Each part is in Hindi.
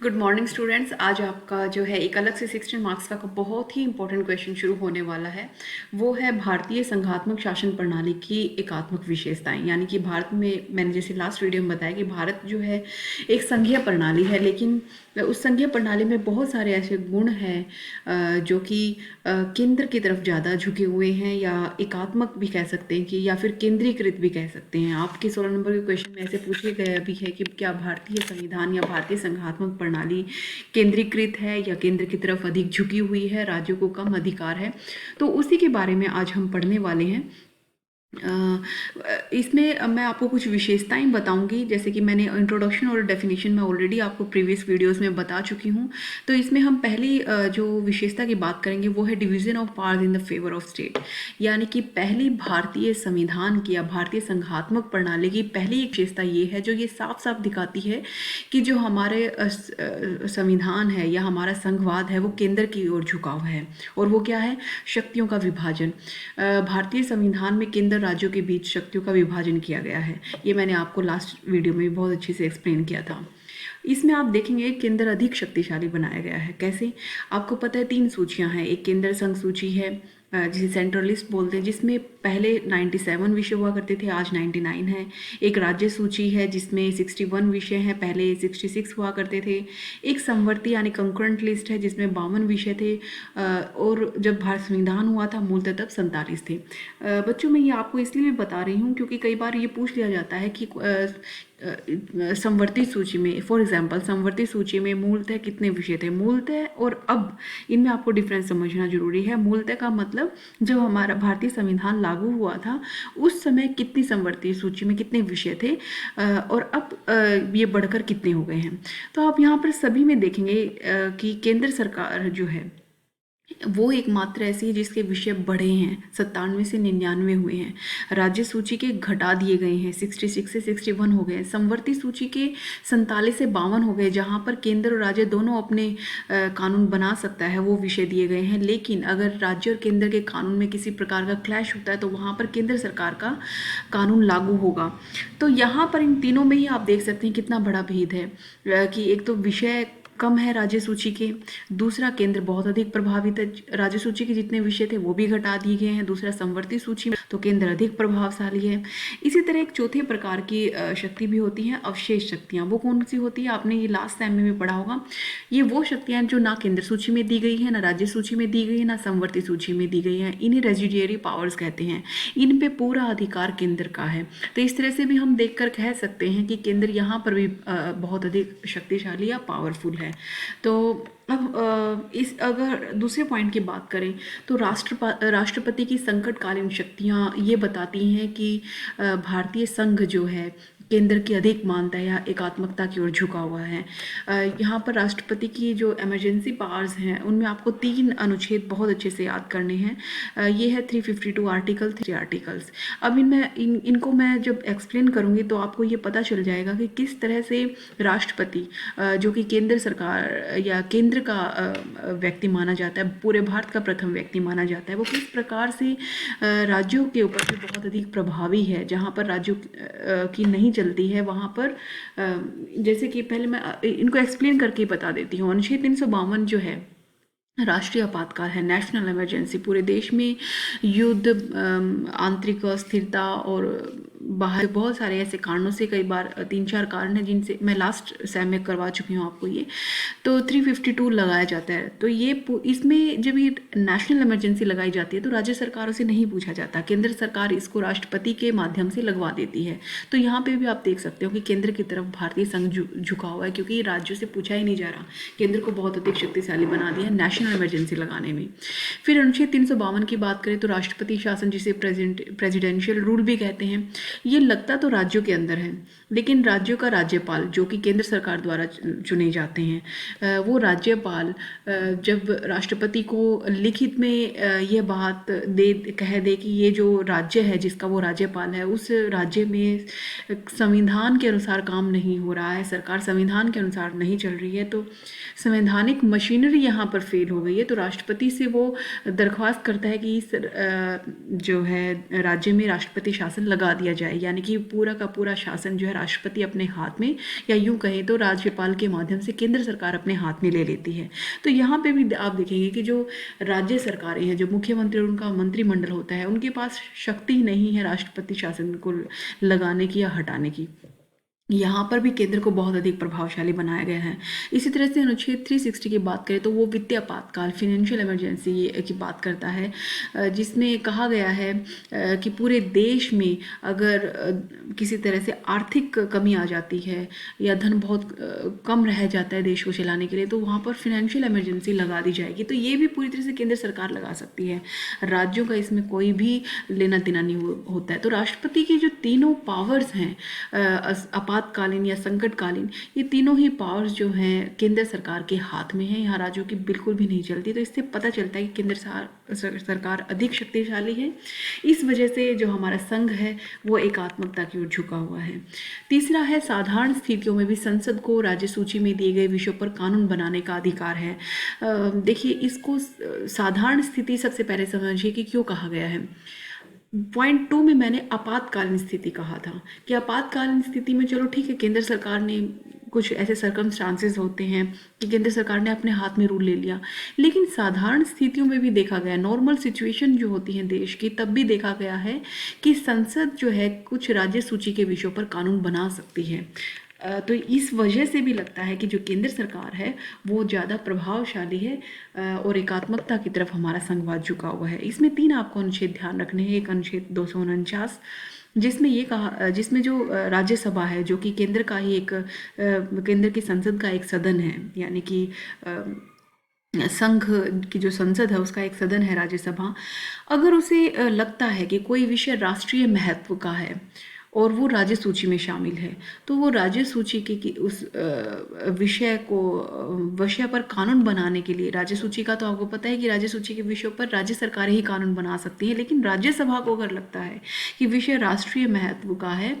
Good morning students. आज आपका जो है एक अलग से 16 मार्क्स का बहुत ही इंपॉर्टेंट क्वेश्चन शुरू होने वाला है। वो है भारतीय संघात्मक शासन प्रणाली की एकात्मक विशेषताएं। यानी कि भारत में, मैंने जैसे लास्ट वीडियो में बताया कि भारत जो है एक संघीय प्रणाली है, लेकिन उस संघीय प्रणाली में बहुत सारे ऐसे गुण हैं जो कि केंद्र की तरफ ज़्यादा झुके हुए हैं, या एकात्मक भी कह सकते हैं कि, या फिर केंद्रीकृत भी कह सकते हैं। आपके 16 नंबर के क्वेश्चन में ऐसे पूछे गए भी है कि क्या भारतीय संविधान या भारतीय संघात्मक प्रणाली केंद्रीकृत है या केंद्र की तरफ अधिक झुकी हुई है, राज्यों को कम अधिकार है। तो उसी के बारे में आज हम पढ़ने वाले हैं। इसमें मैं आपको कुछ विशेषताएं बताऊंगी, जैसे कि मैंने इंट्रोडक्शन और डेफिनेशन में ऑलरेडी आपको प्रीवियस वीडियोस में बता चुकी हूं। तो इसमें हम पहली जो विशेषता की बात करेंगे वो है division of powers in the favour of state. यानी कि पहली भारतीय संविधान की या भारतीय संघात्मक प्रणाली की पहली एक विशेषता ये है, जो ये साफ साफ दिखाती है कि जो हमारे संविधान है या हमारा संघवाद है वो केंद्र की ओर झुकाव है। और वो क्या है? शक्तियों का विभाजन। भारतीय संविधान में केंद्र राज्यों के बीच शक्तियों का विभाजन किया गया है। ये मैंने आपको लास्ट वीडियो में भी बहुत अच्छे से एक्सप्लेन किया था। इसमें आप देखेंगे केंद्र अधिक शक्तिशाली बनाया गया है। कैसे? आपको पता है 3 सूचियां हैं। एक केंद्र संघ सूची है जिसे सेंट्रल लिस्ट बोलते हैं, जिसमें पहले 97 विषय हुआ करते थे, आज 99 है। एक राज्य सूची है जिसमें 61 विषय हैं, पहले 66 हुआ करते थे। एक संवर्ती यानी कंकरेंट लिस्ट है जिसमें 52 विषय थे, और जब भारत संविधान हुआ था मूलतः तब 47 थे। बच्चों, मैं ये आपको इसलिए मैं बता रही हूँ क्योंकि कई बार ये पूछ लिया जाता है कि संवर्ती सूची में, फॉर एग्जांपल संवर्ती सूची में मूलतः कितने विषय थे। मूलतः और अब, इनमें आपको डिफरेंस समझना जरूरी है। मूलतः का मतलब जब हमारा भारतीय संविधान लागू हुआ था उस समय कितनी संवर्ती सूची में कितने विषय थे, और अब ये बढ़कर कितने हो गए हैं। तो आप यहाँ पर सभी में देखेंगे कि केंद्र सरकार जो है वो एकमात्र ऐसी है जिसके विषय बढ़े हैं, 97 से 99 हुए हैं। राज्य सूची के घटा दिए गए हैं, 66 से 61 हो गए। संवर्ती सूची के 47 से 52 हो गए, जहां पर केंद्र और राज्य दोनों अपने कानून बना सकता है, वो विषय दिए गए हैं। लेकिन अगर राज्य और केंद्र के कानून में किसी प्रकार का क्लैश होता है तो वहां पर केंद्र सरकार का कानून लागू होगा। तो यहाँ पर इन तीनों में ही आप देख सकते हैं कितना बड़ा भेद है, कि एक तो विषय कम है राज्य सूची के, दूसरा केंद्र बहुत अधिक प्रभावित है। राज्य सूची के जितने विषय थे वो भी घटा दिए गए हैं। दूसरा संवर्ती सूची में तो केंद्र अधिक प्रभावशाली है। इसी तरह एक चौथे प्रकार की शक्ति भी होती है, अवशेष शक्तियां। वो कौन सी होती है? आपने ये लास्ट टाइम में भी पढ़ा होगा। ये वो शक्तियां जो ना केंद्र सूची में दी गई है, ना राज्य सूची में दी गई है, ना संवर्ती सूची में दी गई है। इन्हें रेजिडियरी पावर्स कहते हैं। इन पे पूरा अधिकार केंद्र का है। तो इस तरह से भी हम देखकर कह सकते हैं कि केंद्र यहाँ पर भी बहुत अधिक शक्तिशाली या पावरफुल है। तो अब इस अगर दूसरे पॉइंट की बात करें तो राष्ट्रपति की संकटकालीन शक्तियाँ ये बताती हैं कि भारतीय संघ जो है केंद्र की अधिक मानता है या एकात्मकता की ओर झुका हुआ है। यहाँ पर राष्ट्रपति की जो इमरजेंसी पावर्स हैं उनमें आपको 3 अनुच्छेद बहुत अच्छे से याद करने हैं। ये है 352 आर्टिकल, 3 आर्टिकल्स। अब इनको मैं जब एक्सप्लेन करूँगी तो आपको ये पता चल जाएगा कि किस तरह से राष्ट्रपति, जो कि केंद्र सरकार या केंद्र का व्यक्ति माना जाता है, पूरे भारत का प्रथम व्यक्ति माना जाता है, वो किस प्रकार से राज्यों के ऊपर भी बहुत अधिक प्रभावी है। जहाँ पर राज्यों की नहीं चलती है वहाँ पर, जैसे कि पहले मैं इनको एक्सप्लेन करके बता देती हूँ। अनुच्छेद 352 जो है राष्ट्रीय आपातकाल है, नेशनल इमरजेंसी। पूरे देश में युद्ध, आंतरिक अस्थिरता और बाहर बहुत सारे ऐसे कारणों से, कई बार 3-4 कारण हैं जिनसे मैं लास्ट सेम में करवा चुकी हूँ आपको ये। तो 352 लगाया जाता है। तो ये इसमें जब ये नेशनल इमरजेंसी लगाई जाती है तो राज्य सरकारों से नहीं पूछा जाता, केंद्र सरकार इसको राष्ट्रपति के माध्यम से लगवा देती है। तो यहाँ पे भी आप देख सकते हो कि केंद्र की तरफ भारतीय संघ झुका हुआ है, क्योंकि राज्यों से पूछा ही नहीं जा रहा। केंद्र को बहुत अधिक शक्तिशाली बना दिया नेशनल इमरजेंसी लगाने में। फिर अनुच्छेद 352 की बात करें तो राष्ट्रपति शासन, जिसे प्रेसिडेंशियल रूल भी कहते हैं, ये लगता तो राज्यों के अंदर है, लेकिन राज्यों का राज्यपाल जो कि केंद्र सरकार द्वारा चुने जाते हैं, वो राज्यपाल जब राष्ट्रपति को लिखित में यह बात कह दे कि ये जो राज्य है जिसका वो राज्यपाल है, उस राज्य में संविधान के अनुसार काम नहीं हो रहा है, सरकार संविधान के अनुसार नहीं चल रही है, तो संवैधानिक मशीनरी यहाँ पर फेल हो गई है, तो राष्ट्रपति से वो दरख्वास्त करता है कि इस जो है राज्य में राष्ट्रपति शासन लगा दिया जाए, यानी कि पूरा का पूरा शासन जो है राष्ट्रपति अपने हाथ में, या यूं कहें तो राज्यपाल के माध्यम से केंद्र सरकार अपने हाथ में ले लेती है। तो यहाँ पे भी आप देखेंगे कि जो राज्य सरकारें हैं, जो मुख्यमंत्री और उनका मंत्रिमंडल होता है, उनके पास शक्ति नहीं है राष्ट्रपति शासन को लगाने की या हटाने की। यहाँ पर भी केंद्र को बहुत अधिक प्रभावशाली बनाया गया है। इसी तरह से अनुच्छेद 360 की बात करें तो वो वित्तीय आपातकाल, फिनेंशियल इमरजेंसी की बात करता है, जिसमें कहा गया है कि पूरे देश में अगर किसी तरह से आर्थिक कमी आ जाती है या धन बहुत कम रह जाता है देश को चलाने के लिए, तो वहाँ पर फिनेंशियल इमरजेंसी लगा दी जाएगी। तो ये भी पूरी तरह से केंद्र सरकार लगा सकती है, राज्यों का इसमें कोई भी लेना देना नहीं होता है। तो राष्ट्रपति की जो तीनों पावर्स हैं, आपातकालीन या संकटकालीन, ये तीनों ही पावर्स जो हैं केंद्र सरकार के हाथ में हैं, यहाँ राज्यों की बिल्कुल भी नहीं चलती। तो इससे पता चलता है कि केंद्र सरकार अधिक शक्तिशाली है। इस वजह से जो हमारा संघ है वो एकात्मकता की ओर झुका हुआ है। तीसरा है, साधारण स्थितियों में भी संसद को राज्य सूची में दिए गए विषयों पर कानून बनाने का अधिकार है। देखिए, इसको साधारण स्थिति सबसे पहले समझिए कि क्यों कहा गया है। पॉइंट 2 में मैंने आपातकालीन स्थिति कहा था कि आपातकालीन स्थिति में चलो ठीक है, केंद्र सरकार ने कुछ ऐसे सर्कमस्टांसेस होते हैं कि केंद्र सरकार ने अपने हाथ में रूल ले लिया, लेकिन साधारण स्थितियों में भी देखा गया, नॉर्मल सिचुएशन जो होती है देश की, तब भी देखा गया है कि संसद जो है कुछ राज्य सूची के विषयों पर कानून बना सकती है। तो इस वजह से भी लगता है कि जो केंद्र सरकार है वो ज़्यादा प्रभावशाली है और एकात्मकता की तरफ हमारा संघवाद झुका हुआ है। इसमें 3 आपको अनुच्छेद ध्यान रखने हैं। एक अनुच्छेद 249, जिसमें ये कहा, जिसमें जो राज्यसभा है जो कि केंद्र का ही एक केंद्र की संसद का एक सदन है, यानी कि संघ की जो संसद है उसका एक सदन है राज्यसभा, अगर उसे लगता है कि कोई विषय राष्ट्रीय महत्व का है और वो राज्य सूची में शामिल है, तो वो राज्य सूची के उस विषय पर कानून बनाने के लिए, राज्य सूची का तो आपको पता है कि राज्य सूची के विषयों पर राज्य सरकारें ही कानून बना सकती हैं, लेकिन राज्यसभा को अगर लगता है कि विषय राष्ट्रीय महत्व का है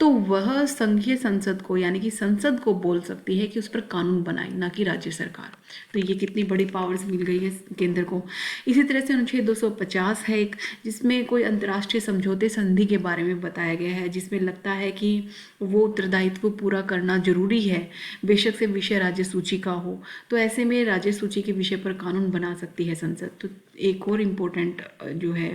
तो वह संघीय संसद को, यानी कि संसद को बोल सकती है कि उस पर कानून बनाए, ना कि राज्य सरकार। तो ये कितनी बड़ी पावर्स मिल गई है केंद्र को। इसी तरह से अनुच्छेद 250 है एक, जिसमें कोई अंतर्राष्ट्रीय समझौते संधि के बारे में बताया गया है, जिसमें लगता है कि वो उत्तरदायित्व पूरा करना जरूरी है, बेशक से विषय राज्य सूची का हो। तो ऐसे में राज्य सूची के विषय पर कानून बना सकती है संसद। तो एक और इम्पोर्टेंट जो है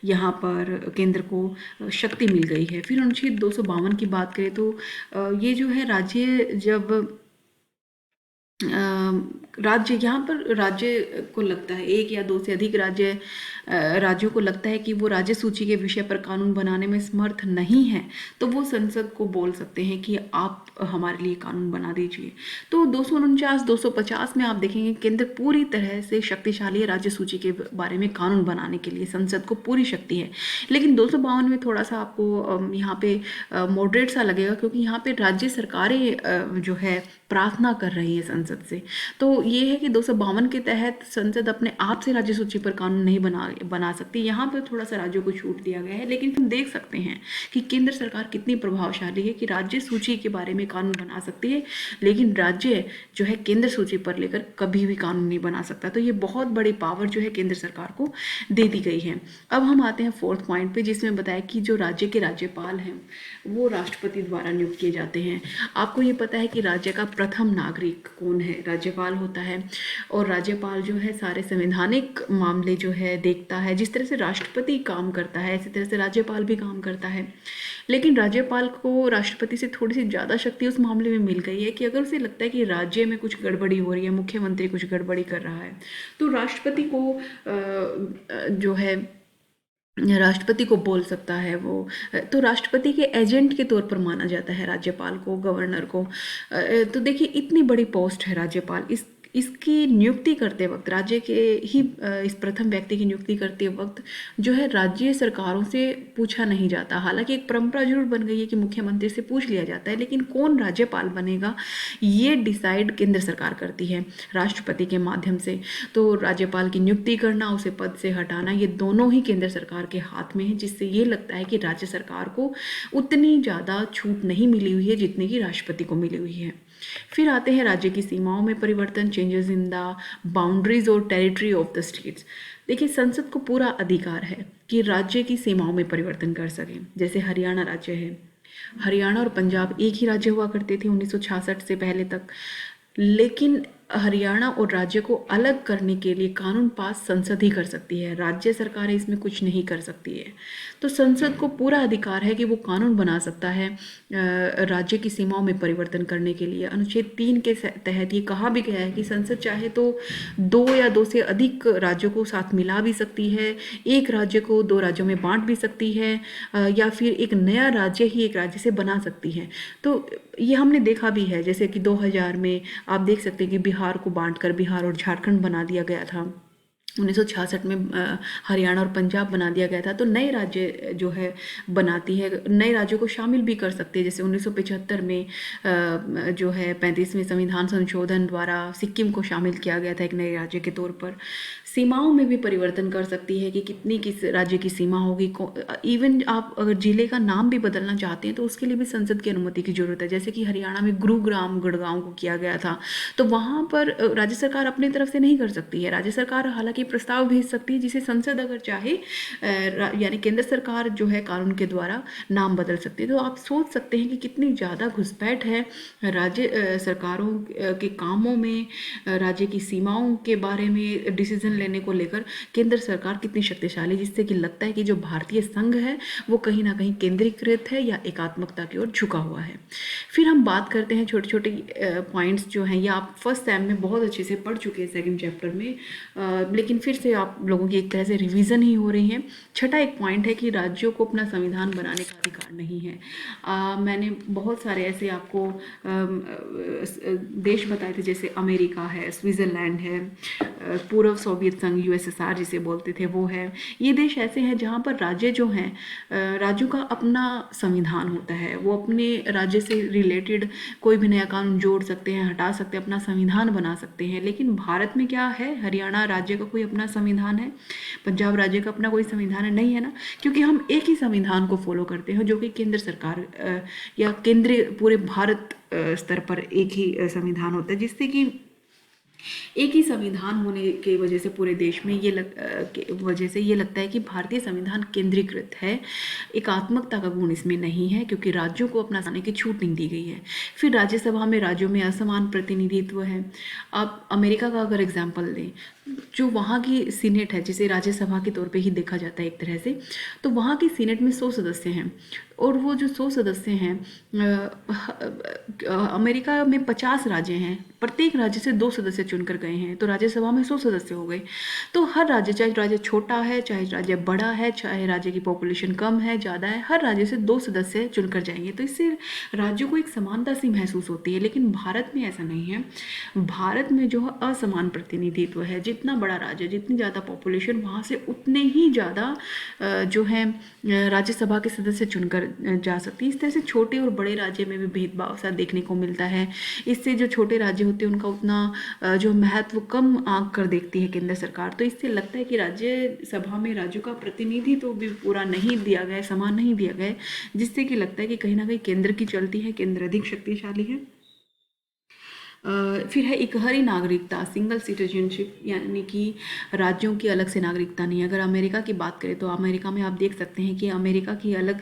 यहाँ पर केंद्र को शक्ति मिल गई है। फिर अनुच्छेद 252 की बात करें तो ये जो है राज्य यहाँ पर राज्य को लगता है, एक या दो से अधिक राज्यों को लगता है कि वो राज्य सूची के विषय पर कानून बनाने में समर्थ नहीं है, तो वो संसद को बोल सकते हैं कि आप हमारे लिए कानून बना दीजिए। तो 249, 250 में आप देखेंगे केंद्र पूरी तरह से शक्तिशाली है राज्य सूची के बारे में कानून बनाने के लिए, संसद को पूरी शक्ति है। लेकिन 252 में थोड़ा सा आपको यहाँ पे मॉडरेट सा लगेगा, क्योंकि यहाँ पे राज्य सरकारें जो है प्रार्थना कर रही है संसद से। तो ये है कि 252 के तहत संसद अपने आप से राज्य सूची पर कानून नहीं बना सकती। यहाँ पर थोड़ा सा राज्यों को छूट दिया गया है, लेकिन हम देख सकते हैं कि केंद्र सरकार कितनी प्रभावशाली है कि राज्य सूची के बारे में कानून बना सकती है, लेकिन राज्य जो है केंद्र सूची पर लेकर कभी भी कानून नहीं बना सकता। तो ये बहुत बड़ी पावर जो है केंद्र सरकार को दे दी गई है। अब हम आते हैं 4th पॉइंट पे, जिसमें बताया कि जो राज्य के राज्यपाल हैं वो राष्ट्रपति द्वारा नियुक्त किए जाते हैं। आपको ये पता है कि राज्य का प्रथम नागरिक कौन है? राज्यपाल होता है। और राज्यपाल जो है सारे संवैधानिक मामले जो है देखता है। जिस तरह से राष्ट्रपति काम करता है, इसी तरह से राज्यपाल भी काम करता है। लेकिन राज्यपाल को राष्ट्रपति से थोड़ी सी ज़्यादा शक्ति उस मामले में मिल गई है कि अगर उसे लगता है कि राज्य में कुछ गड़बड़ी हो रही है, मुख्यमंत्री कुछ गड़बड़ी कर रहा है, तो राष्ट्रपति को जो है राष्ट्रपति को बोल सकता है वो। तो राष्ट्रपति के एजेंट के तौर पर माना जाता है राज्यपाल को, गवर्नर को। तो देखिए इतनी बड़ी पोस्ट है राज्यपाल, इसकी नियुक्ति करते वक्त, राज्य के ही इस प्रथम व्यक्ति की नियुक्ति करते वक्त जो है राज्य सरकारों से पूछा नहीं जाता। हालांकि एक परंपरा जरूर बन गई है कि मुख्यमंत्री से पूछ लिया जाता है, लेकिन कौन राज्यपाल बनेगा ये डिसाइड केंद्र सरकार करती है राष्ट्रपति के माध्यम से। तो राज्यपाल की नियुक्ति करना, उसे पद से हटाना, ये दोनों ही केंद्र सरकार के हाथ में है, जिससे ये लगता है कि राज्य सरकार को उतनी ज़्यादा छूट नहीं मिली हुई है जितनी कि राष्ट्रपति को मिली हुई है। फिर आते हैं राज्य की सीमाओं में परिवर्तन, चेंजेस इन द बाउंड्रीज और टेरिटरी ऑफ द स्टेट्स। देखिए, संसद को पूरा अधिकार है कि राज्य की सीमाओं में परिवर्तन कर सकें। जैसे हरियाणा राज्य है, हरियाणा और पंजाब एक ही राज्य हुआ करते थे 1966 से पहले तक, लेकिन हरियाणा और राज्य को अलग करने के लिए कानून पास संसद ही कर सकती है, राज्य सरकारें इसमें कुछ नहीं कर सकती है। तो संसद को पूरा अधिकार है कि वो कानून बना सकता है राज्य की सीमाओं में परिवर्तन करने के लिए। अनुच्छेद 3 के तहत ये कहा भी गया है कि संसद चाहे तो 2 या 2 से अधिक राज्यों को साथ मिला भी सकती है, एक राज्य को 2 राज्यों में बांट भी सकती है, या फिर एक नया राज्य ही एक राज्य से बना सकती है। तो ये हमने देखा भी है, जैसे कि 2000 में आप देख सकते हैं कि बिहार को बांटकर बिहार और झारखंड बना दिया गया था। 1966 में हरियाणा और पंजाब बना दिया गया था। तो नए राज्य जो है बनाती है, नए राज्यों को शामिल भी कर सकते हैं। जैसे 1975 में जो है 35वें संविधान संशोधन द्वारा सिक्किम को शामिल किया गया था एक नए राज्य के तौर पर। सीमाओं में भी परिवर्तन कर सकती है कि कितनी किस राज्य की सीमा होगी। इवन आप अगर जिले का नाम भी बदलना चाहते हैं तो उसके लिए भी संसद की अनुमति की जरूरत है। जैसे कि हरियाणा में गुरुग्राम गुड़गांव को किया गया था, तो वहाँ पर राज्य सरकार अपनी तरफ से नहीं कर सकती है। राज्य सरकार हालांकि प्रस्ताव भेज सकती है, जिसे संसद अगर चाहे यानी केंद्र सरकार जो है कानून के द्वारा नाम बदल सकती है। तो आप सोच सकते हैं कि कितनी ज़्यादा घुसपैठ है राज्य सरकारों के कामों में, राज्य की सीमाओं के बारे में डिसीजन लेने को लेकर केंद्र सरकार कितनी शक्तिशाली, जिससे कि लगता है कि जो भारतीय संघ है वो कहीं ना कहीं केंद्रीकृत है या एकात्मकता की ओर झुका हुआ है। फिर हम बात करते हैं छोटे छोटे पॉइंट्स जो हैं, ये आप फर्स्ट सेम में बहुत अच्छे से पढ़ चुके हैं सेकंड चैप्टर में, लेकिन फिर से आप लोगों की एक तरह से रिवीजन ही हो रही है। छठा एक पॉइंट है कि राज्यों को अपना संविधान बनाने का अधिकार नहीं है। मैंने बहुत सारे ऐसे आपको देश बताए थे, जैसे अमेरिका है, स्विट्ज़रलैंड है, पूर्व सोवियत संघ यूएसएसआर जिसे बोलते थे वो है। ये देश ऐसे हैं जहाँ पर राज्य जो हैं, राज्यों का अपना संविधान होता है, वो अपने राज्य से रिलेटेड कोई भी नया कानून जोड़ सकते हैं, हटा सकते हैं, अपना संविधान बना सकते हैं। लेकिन भारत में क्या है, हरियाणा राज्य का कोई अपना संविधान है, पंजाब राज्य का अपना कोई संविधान है? नहीं है ना, क्योंकि हम एक ही संविधान को फॉलो करते हैं जो कि केंद्र सरकार या केंद्रीय पूरे भारत स्तर पर एक ही संविधान होता है, जिससे कि एक ही संविधान होने के वजह से पूरे देश में वजह से ये लगता है कि भारतीय संविधान केंद्रीकृत है, एकात्मकता का गुण इसमें नहीं है, क्योंकि राज्यों को अपना जाने की छूट नहीं दी गई है। फिर राज्यसभा में राज्यों में असमान प्रतिनिधित्व है। आप अमेरिका का अगर एग्जाम्पल दें, जो वहाँ की सीनेट है, जिसे राज्यसभा के तौर पे ही देखा जाता है एक तरह से, तो वहाँ की सीनेट में 100 सदस्य हैं, और वो जो 100 सदस्य हैं, अमेरिका में 50 राज्य हैं, प्रत्येक राज्य से 2 सदस्य चुनकर गए हैं, तो राज्यसभा में 100 सदस्य हो गए। तो हर राज्य, चाहे राज्य छोटा है, चाहे राज्य बड़ा है, चाहे राज्य की पॉपुलेशन कम है ज़्यादा है, हर राज्य से 2 सदस्य चुनकर जाएंगे। तो इससे राज्यों को एक समानता सी महसूस होती है। लेकिन भारत में ऐसा नहीं है। भारत में जो असमान प्रतिनिधित्व है, जितना बड़ा राज्य, जितनी ज़्यादा पॉपुलेशन, वहाँ से उतने ही ज़्यादा जो है राज्यसभा के सदस्य चुनकर जा सकती है। इस तरह से छोटे और बड़े राज्य में भी भेदभाव सा देखने को मिलता है। इससे जो छोटे राज्य होते हैं उनका उतना जो महत्व कम आंक कर देखती है केंद्र सरकार। तो इससे लगता है कि राज्यसभा में राज्यों का प्रतिनिधित्व भी पूरा नहीं दिया गया, समान नहीं दिया गया, जिससे कि लगता है कि कहीं ना कहीं केंद्र की चलती है, केंद्र अधिक शक्तिशाली है। फिर है इकहरी नागरिकता, सिंगल सिटीजनशिप, यानी कि राज्यों की अलग से नागरिकता नहीं। अगर अमेरिका की बात करें तो अमेरिका में आप देख सकते हैं कि अमेरिका की अलग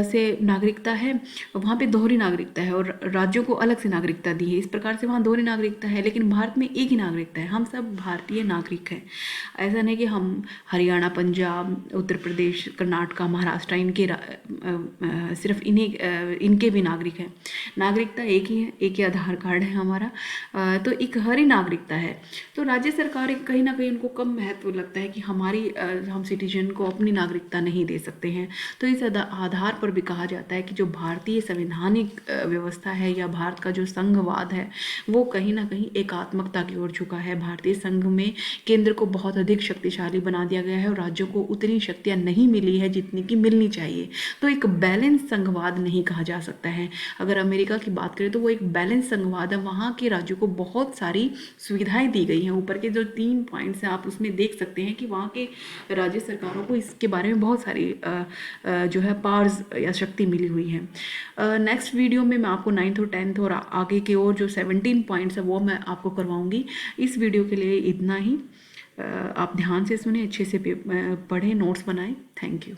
से नागरिकता है, वहाँ पे दोहरी नागरिकता है, और राज्यों को अलग से नागरिकता दी है। इस प्रकार से वहाँ दोहरी नागरिकता है, लेकिन भारत में एक ही नागरिकता है। हम सब भारतीय नागरिक हैं। ऐसा नहीं कि हम हरियाणा, पंजाब, उत्तर प्रदेश, कर्नाटका, महाराष्ट्र इनके सिर्फ इनके भी नागरिक हैं। नागरिकता एक ही है, एक ही आधार कार्ड है हमारा। तो इकहरी नागरिकता है। तो राज्य सरकार कहीं ना कहीं उनको कम महत्व लगता है कि हम सिटीजन को अपनी नागरिकता नहीं दे सकते हैं। तो इस आधार पर भी कहा जाता है कि जो भारतीय संवैधानिक व्यवस्था है या भारत का जो संघवाद है, वो कहीं ना कहीं एकात्मकता की ओर झुका है। भारतीय संघ में केंद्र को बहुत अधिक शक्तिशाली बना दिया गया है और राज्यों को उतनी शक्तियाँ नहीं मिली है जितनी की मिलनी चाहिए। तो एक बैलेंस संघवाद नहीं कहा जा सकता है। अगर अमेरिका की बात करें तो वो एक बैलेंस संघवाद है। वहाँ के राज्यों को बहुत सारी सुविधाएं दी गई हैं। ऊपर के जो 3 पॉइंट्स हैं आप उसमें देख सकते हैं कि वहाँ के राज्य सरकारों को इसके बारे में बहुत सारी जो है पावर्स या शक्ति मिली हुई है। नेक्स्ट वीडियो में मैं आपको 9th और 10th और आगे के और जो 17 पॉइंट्स है वो मैं आपको करवाऊँगी। इस वीडियो के लिए इतना ही। आप ध्यान से सुने, अच्छे से पढ़ें, नोट्स बनाएं। Thank you.